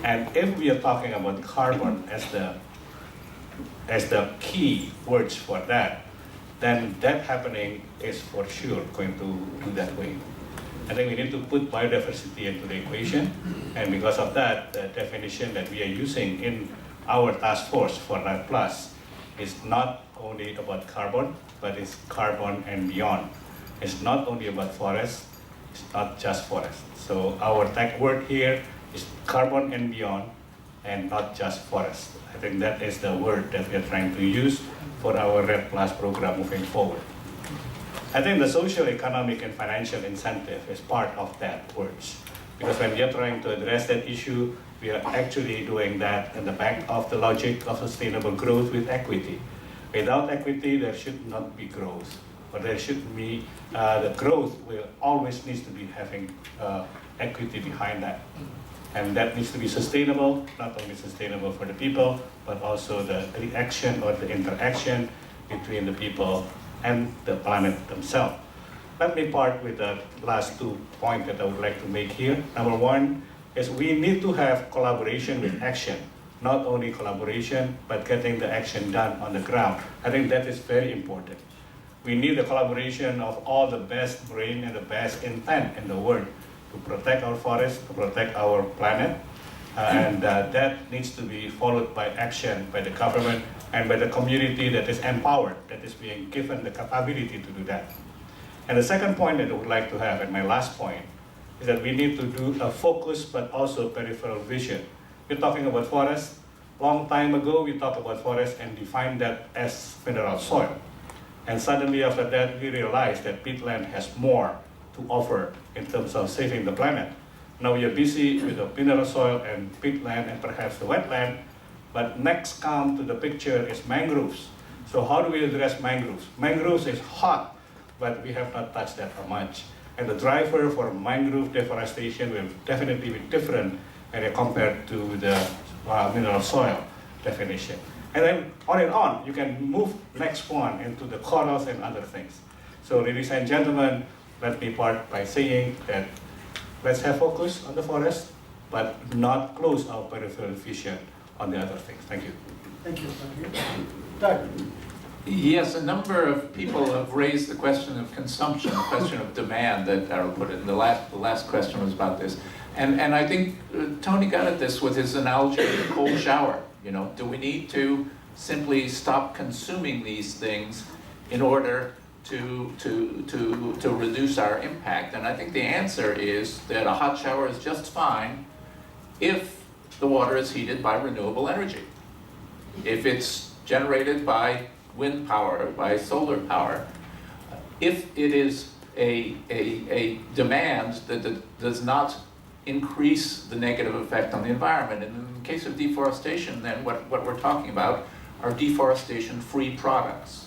And if we are talking about carbon as the key words for that, then that happening is for sure going to do that way. I think we need to put biodiversity into the equation, and because of that, the definition that we are using in our task force for RAD Plus is not only about carbon, but it's carbon and beyond. It's not only about forest, it's not just forest. So our tech word here is carbon and beyond, and not just forest. I think that is the word that we are trying to use for our RED Plus program moving forward. I think the social, economic, and financial incentive is part of that words. Because when we are trying to address that issue, we are actually doing that in the back of the logic of sustainable growth with equity. Without equity, there should not be growth. But there should be, the growth will always needs to be having equity behind that. And that needs to be sustainable, not only sustainable for the people, but also the reaction or the interaction between the people and the planet themselves. Let me part with the last 2 points that I would like to make here. Number one is we need to have collaboration with action. Not only collaboration, but getting the action done on the ground. I think that is very important. We need the collaboration of all the best brain and the best intent in the world to protect our forests, to protect our planet, and that needs to be followed by action by the government and by the community that is empowered, that is being given the capability to do that. And the second point that I would like to have, and my last point, is that we need to do a focused but also peripheral vision. We're talking about forest. Long time ago, we talked about forest and defined that as mineral soil. And suddenly after that, we realized that peatland has more to offer in terms of saving the planet. Now we are busy with the mineral soil and peatland and perhaps the wetland, but next come to the picture is mangroves. So how do we address mangroves? Mangroves is hot, but we have not touched that much. And the driver for mangrove deforestation will definitely be different compared to the mineral soil definition. And then on, you can move next one into the corals and other things. So ladies and gentlemen, let me part by saying that let's have focus on the forest, but not close our peripheral vision on the other things. Thank you. Thank you. Thank you. Doug. Yes, a number of people have raised the question of consumption, the question of demand that Darryl put in. The last question was about this. And I think Tony got at this with his analogy of the cold shower. You know, do we need to simply stop consuming these things in order to reduce our impact? And I think the answer is that a hot shower is just fine if the water is heated by renewable energy. If it's generated by wind power, by solar power, if it is a demand that does not increase the negative effect on the environment. And in the case of deforestation, then what we're talking about are deforestation-free products.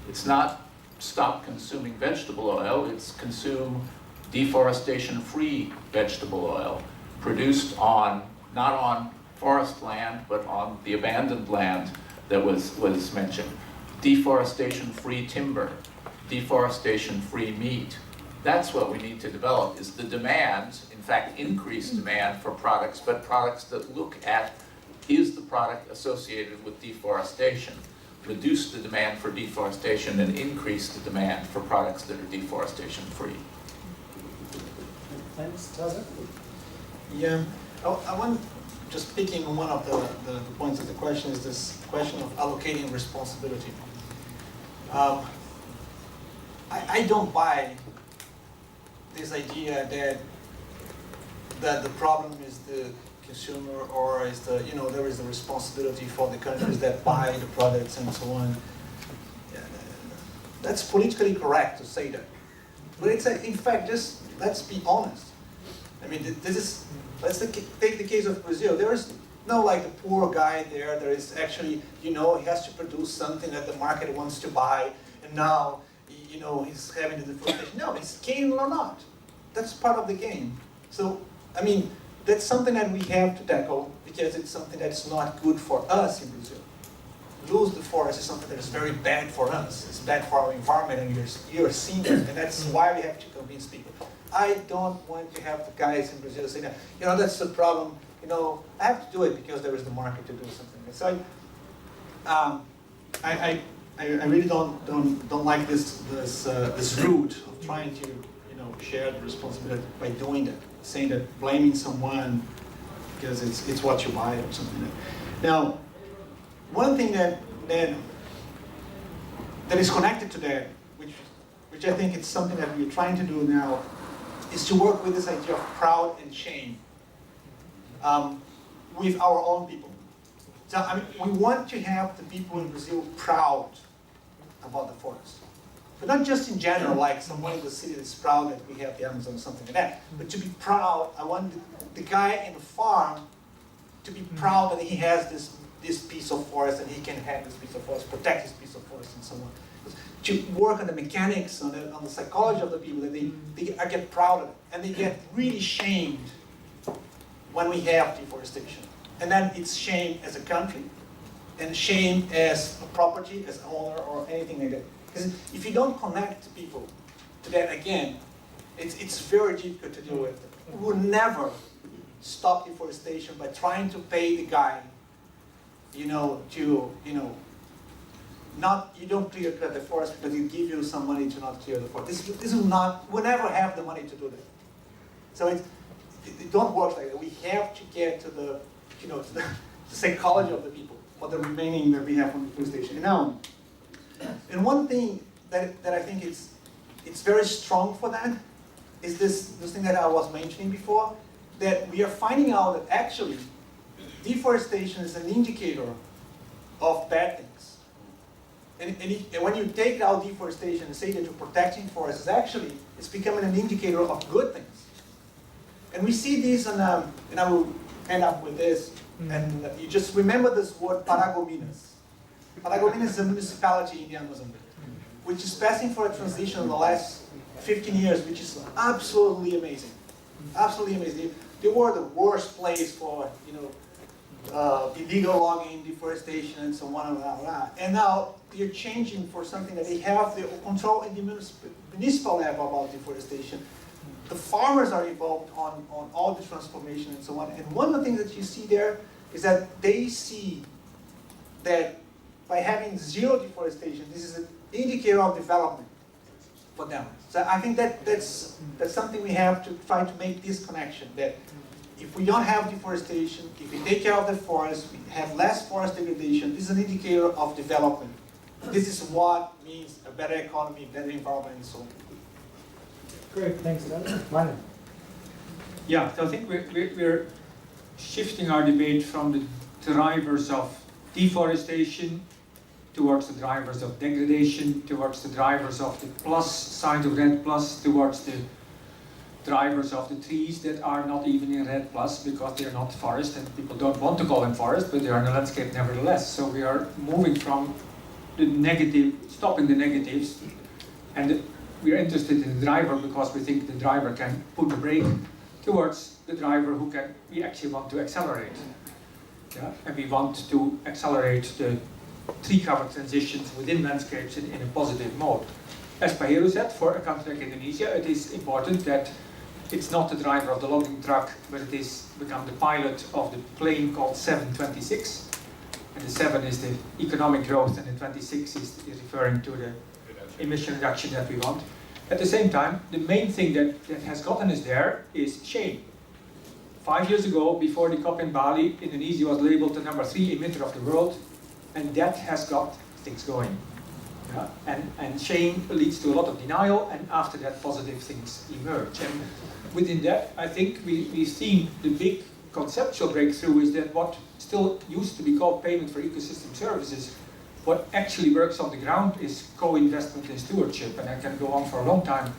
It's not stop consuming vegetable oil, it's consume deforestation-free vegetable oil, produced on, not on forest land, but on the abandoned land that was mentioned. Deforestation-free timber, deforestation-free meat. That's what we need to develop, is the demand, in fact, increased demand for products, but products that look at, is the product associated with deforestation? Reduce the demand for deforestation and increase the demand for products that are deforestation-free. Thanks, Taza. Yeah, I want, just picking on one of the points of the question, is this question of allocating responsibility. I don't buy this idea that the problem is the consumer, or is the, there is the responsibility for the countries that buy the products and so on. Yeah, that's politically correct to say that. But it's in fact, just let's be honest. I mean, let's take the case of Brazil. There is no like the poor guy there. There is actually, he has to produce something that the market wants to buy, and now, he's having the deforestation. No, it's game or not. That's part of the game. So, I mean, that's something that we have to tackle because it's something that's not good for us in Brazil. Lose the forest is something that is very bad for us. It's bad for our environment, and you're seeing it, and that's why we have to convince people. I don't want to have the guys in Brazil saying, that's the problem. I have to do it because there is the market to do something. So I really don't like this route of trying to share the responsibility by doing that, saying that blaming someone because it's what you buy or something like that. Now, one thing that is connected to that, which I think is something that we're trying to do now, is to work with this idea of proud and shame with our own people. So, I mean, we want to have the people in Brazil proud about the forest. But not just in general, like someone in the city that's proud that we have the Amazon or something like that. But to be proud, I want the guy in the farm to be proud that he has this piece of forest and he can have this piece of forest, protect this piece of forest and so on. To work on the mechanics, on the psychology of the people, that they get proud of it. And they get really shamed when we have deforestation. And then it's shame as a country, and shame as a property, as an owner, or anything like that. Because if you don't connect people to that again, it's very difficult to deal with. We will never stop deforestation by trying to pay the guy, you don't clear cut the forest because he give you some money to not clear the forest. This will not, we'll never have the money to do that. So it don't work like that. We have to get to the psychology of the people, for the remaining that we have on deforestation. And one thing that I think it's very strong for that is this thing that I was mentioning before, that we are finding out that actually deforestation is an indicator of bad things. And when you take out deforestation and say that you're protecting forests, it's becoming an indicator of good things. And we see these, and I will end up with this, and you just remember this word, Paragominas. Paragominas is a municipality in the Amazon, which is passing for a transition in the last 15 years, which is absolutely amazing. Absolutely amazing. They were the worst place for, illegal logging, deforestation, and so on and on. And now they're changing for something that they have the control in the municipal level about deforestation. The farmers are involved on all the transformation and so on. And one of the things that you see there is that they see that by having zero deforestation, this is an indicator of development for them. So I think that's something we have to try to make this connection, that if we don't have deforestation, if we take care of the forest, we have less forest degradation, this is an indicator of development. This is what means a better economy, better environment, and so on. Great, thanks, Manu. Yeah, so I think we're shifting our debate from the drivers of deforestation towards the drivers of degradation, towards the drivers of the plus side of REDD+, towards the drivers of the trees that are not even in REDD+, because they are not forest, and people don't want to call them forest, but they are in the landscape nevertheless. So we are moving from the negative, stopping the negatives, and we are interested in the driver because we think the driver can put the brake, towards the driver we actually want to accelerate. Yeah? And we want to accelerate the tree cover transitions within landscapes in a positive mode. As Pahero said, for a country like Indonesia, it is important that it's not the driver of the logging truck, but it is become the pilot of the plane called 726. And the 7 is the economic growth, and the 26 is referring to the emission reduction that we want. At the same time, the main thing that has gotten us there is shame. 5 years ago, before the COP in Bali, Indonesia was labeled the number 3 emitter of the world, and that has got things going. Yeah? And shame leads to a lot of denial, and after that positive things emerge. And within that, I think we've seen the big conceptual breakthrough is that what still used to be called payment for ecosystem services, what actually works on the ground is co-investment in stewardship, and I can go on for a long time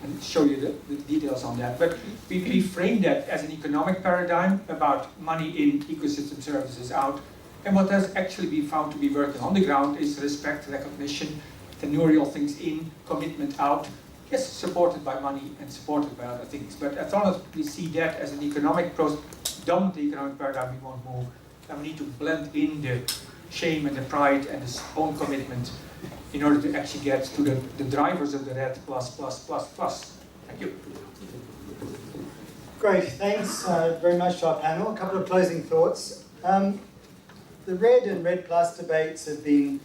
and show you the details on that. But we frame that as an economic paradigm about money in, ecosystem services out, and what has actually been found to be working on the ground is respect, recognition, tenurial things in, commitment out, yes, supported by money and supported by other things. But as long as we see that as an economic dominant economic paradigm, we won't move, and we need to blend in the shame and the pride and the own commitment in order to actually get to the drivers of the red plus. Thank you. Great, thanks very much to our panel. A couple of closing thoughts. The red and red plus debates have been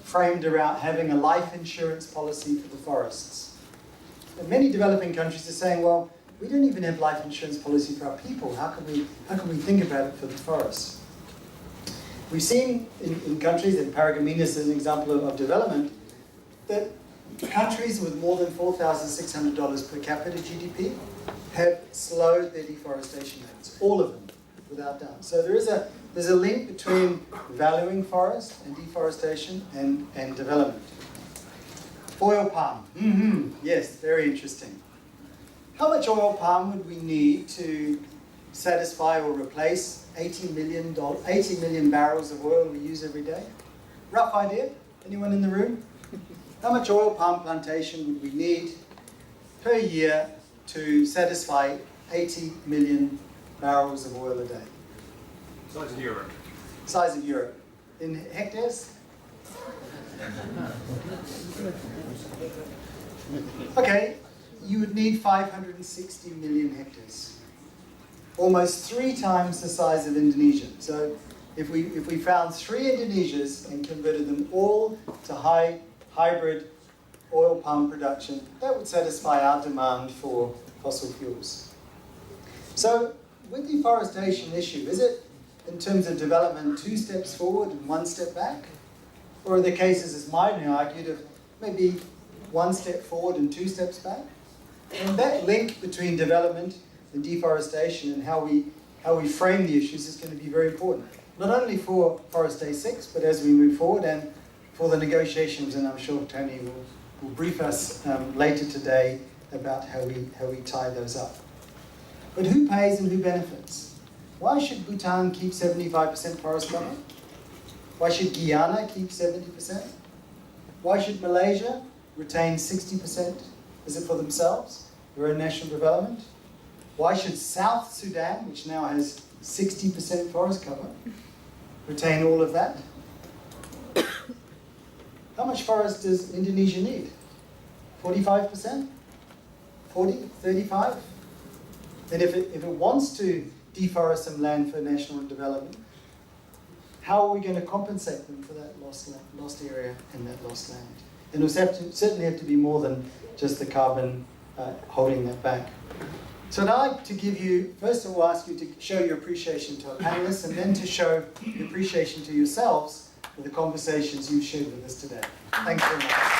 framed around having a life insurance policy for the forests. And many developing countries are saying, well, we don't even have life insurance policy for our people. How can we think about it for the forests? We've seen in countries, and Paragamina is an example of development, that countries with more than $4,600 per capita GDP have slowed their deforestation rates, all of them, without doubt. So there's a link between valuing forest and deforestation and development. Oil palm, yes, very interesting. How much oil palm would we need to satisfy or replace 80 million barrels of oil we use every day? Rough idea? Anyone in the room? How much oil palm plantation would we need per year to satisfy 80 million barrels of oil a day? Size of Europe. Size of Europe. In hectares? Okay, you would need 560 million hectares. Almost 3 times the size of Indonesia. So if we found 3 Indonesias and converted them all to hybrid oil palm production, that would satisfy our demand for fossil fuels. So with the deforestation issue, is it in terms of development 2 steps forward and 1 step back? Or are there cases, as Maidane argued, of maybe 1 step forward and 2 steps back? And that link between development and deforestation and how we frame the issues is going to be very important. Not only for Forest Day 6, but as we move forward and for the negotiations, and I'm sure Tony will brief us later today about how we tie those up. But who pays and who benefits? Why should Bhutan keep 75% forest cover? Why should Guyana keep 70%? Why should Malaysia retain 60%? Is it for themselves, their own national development? Why should South Sudan, which now has 60% forest cover, retain all of that? How much forest does Indonesia need? 45%? 40? 35? And if it wants to deforest some land for national development, how are we going to compensate them for that lost area and that lost land? And it will certainly have to be more than just the carbon holding that back. So I'd like to give you, first of all, ask you to show your appreciation to our panelists and then to show your appreciation to yourselves for the conversations you've shared with us today. Thanks very much.